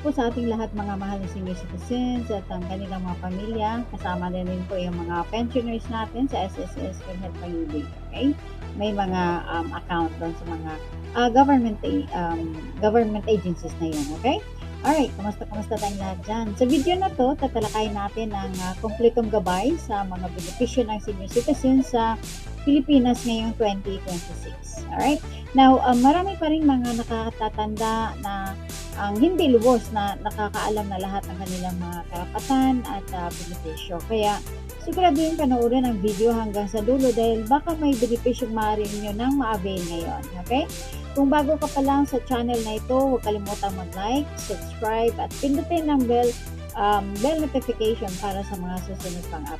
po sa ating lahat mga mahal na senior citizens at ang kanilang mga pamilya. Kasama na rin po yung mga pensioners natin sa SSS Philhealth Pag-ibig. Okay? May mga account doon sa mga government agencies na yun. Okay? Alright, kumusta tayong lahat dyan? Sa video na to, tatalakayin natin ang kumpletong gabay sa mga benepisyo ng senior citizens sa Pilipinas ngayong 2026. Alright? Now, marami pa rin mga nakatatanda na ang hindi lubos na nakakaalam na lahat ng kanilang mga karapatan at benepisyo. Kaya, siguraduhin panoorin ang video hanggang sa dulo dahil baka may benepisyong maaari nyo nang ma-avail ngayon. Okay? Kung bago ka pa lang sa channel na ito, huwag kalimutang mag-like, subscribe, at pindutin ang bell notification para sa mga susunod pang upload.